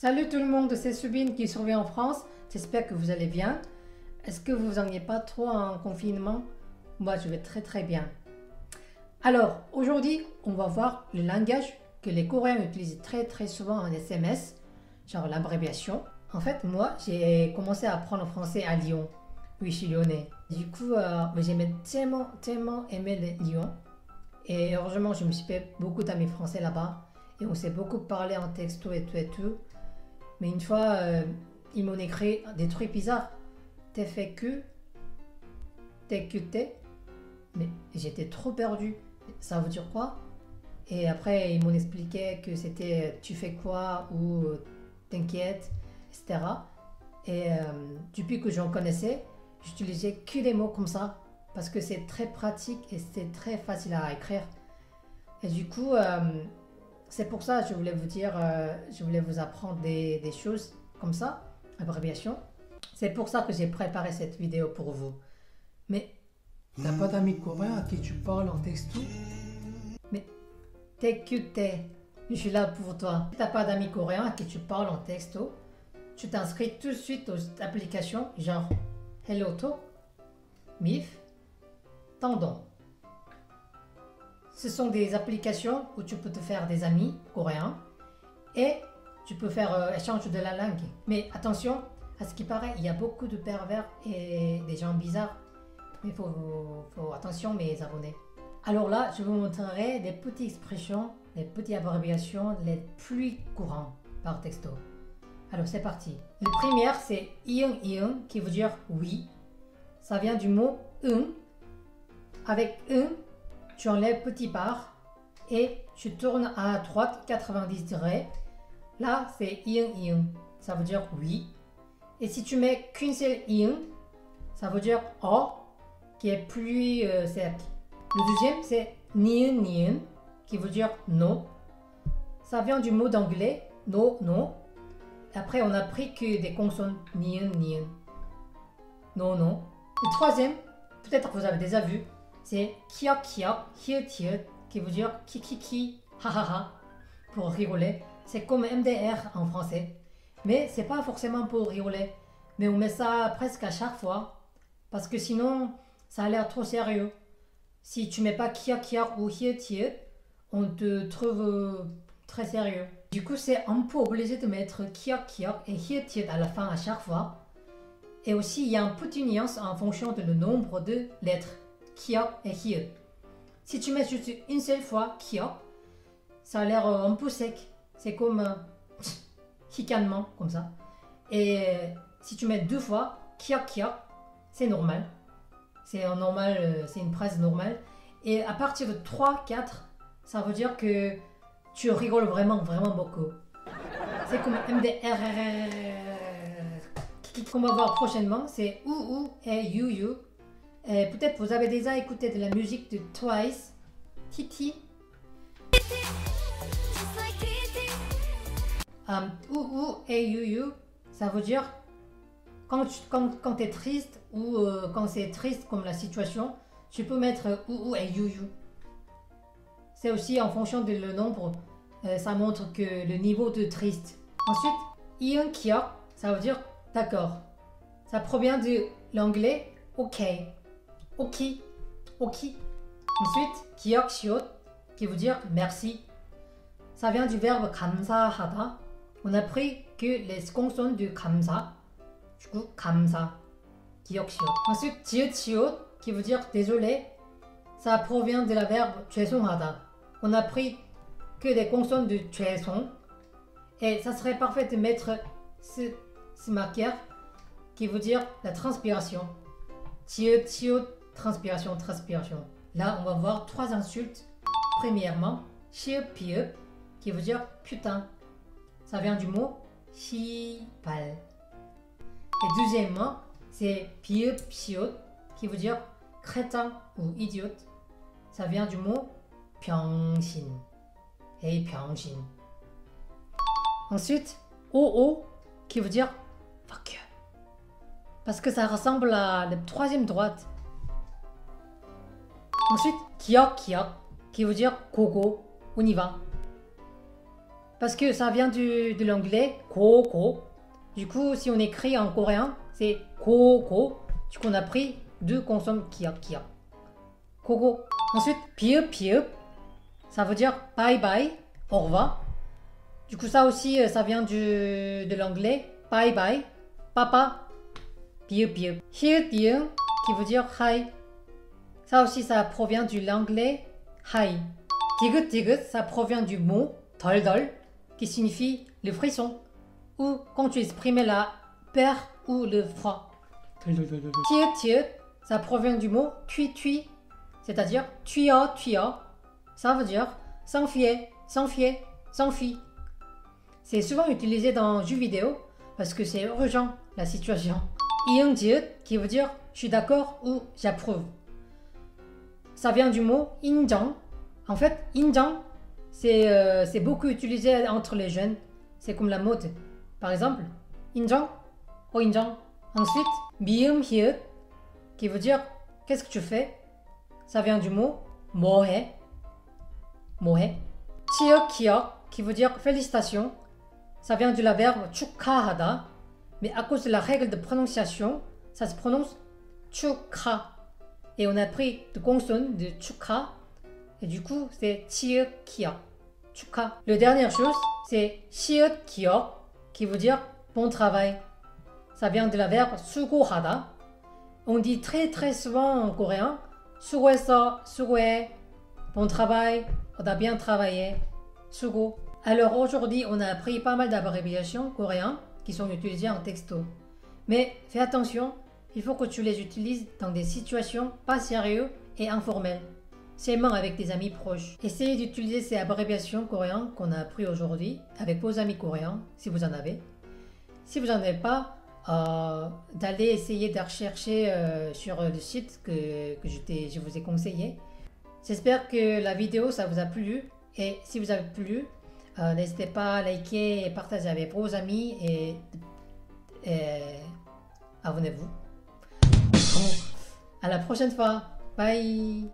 Salut tout le monde, c'est Subine qui survit en France. J'espère que vous allez bien. Est-ce que vous n'en êtes pas trop en confinement? Moi, je vais très bien. Alors, aujourd'hui, on va voir le langage que les Coréens utilisent très souvent en SMS, genre l'abréviation. En fait, moi, j'ai commencé à apprendre le français à Lyon. Oui, je suis lyonnais. Du coup, j'aimais tellement aimé Lyon. Et heureusement, je me suis fait beaucoup d'amis français là-bas. Et on s'est beaucoup parlé en texto et tout. Mais une fois, ils m'ont écrit des trucs bizarres. TFQ, TQT. Mais j'étais trop perdu. Ça veut dire quoi? Et après, ils m'ont expliqué que c'était tu fais quoi ou t'inquiète, etc. Et depuis que j'en connaissais, j'utilisais que des mots comme ça. Parce que c'est très pratique et c'est très facile à écrire. Et du coup, c'est pour ça que je voulais vous dire, je voulais vous apprendre des choses comme ça, abréviation. C'est pour ça que j'ai préparé cette vidéo pour vous. Mais t'as pas d'amis coréens à qui tu parles en texto? Mais t'es que je suis là pour toi. Si t'as pas d'amis coréens à qui tu parles en texto, tu t'inscris tout de suite aux applications genre HelloTalk, Mif, Tandon. Ce sont des applications où tu peux te faire des amis coréens et tu peux faire échange de la langue. Mais attention, à ce qui paraît, il y a beaucoup de pervers et des gens bizarres. Mais il faut attention mes abonnés. Alors là, je vous montrerai des petites expressions, des petites abréviations les plus courantes par texto. Alors c'est parti. La première c'est iung qui veut dire oui. Ça vient du mot Avec tu enlèves petit bar et tu tournes à droite 90 degrés. Là, c'est iung. Ça veut dire oui. Et si tu mets qu'une seule iung, ça veut dire oh, qui est plus sec. Le deuxième, c'est niun, qui veut dire non. Ça vient du mot d'anglais no. Après, on a pris que des consonnes niun. Non. Le troisième, peut-être que vous avez déjà vu, c'est kiok, hiet, qui veut dire ki, ha, pour rigoler. C'est comme MDR en français. Mais c'est pas forcément pour rigoler. Mais on met ça presque à chaque fois. Parce que sinon, ça a l'air trop sérieux. Si tu mets pas kiok ou hiet, on te trouve très sérieux. Du coup, c'est un peu obligé de mettre kiok et hiet à la fin à chaque fois. Et aussi, il y a une petite nuance en fonction de le nombre de lettres. Kiok et hiet. Si tu mets juste une seule fois kiok, ça a l'air un peu sec. C'est comme ricanement, comme ça. Et si tu mets deux fois kiok, c'est normal. C'est normal, c'est une phrase normale. Et à partir de 3, 4, ça veut dire que tu rigoles vraiment beaucoup. C'est comme MDR. Qu'on va voir prochainement, c'est ou et you. Peut-être vous avez déjà écouté de la musique de Twice, Titi. Ou et you, ça veut dire quand tu es triste ou quand c'est triste comme la situation, tu peux mettre ou et you. C'est aussi en fonction de le nombre, ça montre que le niveau de triste. Ensuite, iun kiok, ça veut dire d'accord. Ça provient de l'anglais ok. Ensuite, 기억 시옷, qui veut dire merci. Ça vient du verbe 감사하다. On a pris que les consonnes du 감사. Du coup, 감사. 기억 시옷. Ensuite, 지읒 시옷, qui veut dire désolé. Ça provient de la verbe 죄송하다. On a pris que des consonnes du 죄송. Et ça serait parfait de mettre ce marqueur qui veut dire la transpiration. 지읒 시옷. Transpiration. Là, on va voir trois insultes. Premièrement, 시읍, qui veut dire putain. Ça vient du mot 시발. Et deuxièmement, c'est 비읍, 시옷, qui veut dire crétin ou idiote. Ça vient du mot 병신. Hey, 병신. Ensuite, oo, qui veut dire fuck you. Parce que ça ressemble à la troisième droite. Ensuite, 기억, qui veut dire gogo, on y va. Parce que ça vient de l'anglais go go. Du coup, si on écrit en coréen, c'est go go. Du coup, on a pris deux consonnes kia kia. Gogo. Ensuite, piup piup. Ça veut dire bye bye, au revoir. Du coup, ça aussi, ça vient de l'anglais bye bye, papa, piup piup. Hiut hiut, qui veut dire hi. Ça aussi, ça provient de l'anglais hi. Digut digut, ça provient du mot dol dol, qui signifie le frisson, ou quand tu exprimes la peur ou le froid. Tiut tiut, ça provient du mot tui tui, c'est-à-dire tuya tuya. Ça veut dire s'enfier, s'enfier, s'enfuir. C'est souvent utilisé dans jeux vidéo parce que c'est urgent la situation. 이응지읒, qui veut dire je suis d'accord ou j'approuve. Ça vient du mot 인정. En fait, 인정, c'est beaucoup utilisé entre les jeunes. C'est comme la mode. Par exemple, 인정, 인정. Ensuite, 미음히읗, qui veut dire qu'est-ce que tu fais. Ça vient du mot 뭐해. 뭐해. 치역 기역, qui veut dire félicitations. Ça vient du verbe 축하하다. Mais à cause de la règle de prononciation, ça se prononce 축하. Et on a pris de consonnes de 축하. Et du coup, c'est 치역 기역. 축하. La dernière chose, c'est 시읒 기역, qui veut dire bon travail. Ça vient de la verbe 수고하다. On dit très souvent en coréen 수고했어, 수고해, bon travail, on a bien travaillé, 수고. Alors aujourd'hui, on a appris pas mal d'abréviations coréennes qui sont utilisées en texto. Mais fais attention, il faut que tu les utilises dans des situations pas sérieuses et informelles, seulement avec des amis proches. Essayez d'utiliser ces abréviations coréennes qu'on a appris aujourd'hui avec vos amis coréens, si vous en avez. Si vous n'en avez pas, d'aller essayer de rechercher sur le site que je vous ai conseillé. J'espère que la vidéo ça vous a plu et si vous avez plu, n'hésitez pas à liker et partager avec vos amis et abonnez-vous. À la prochaine fois. Bye.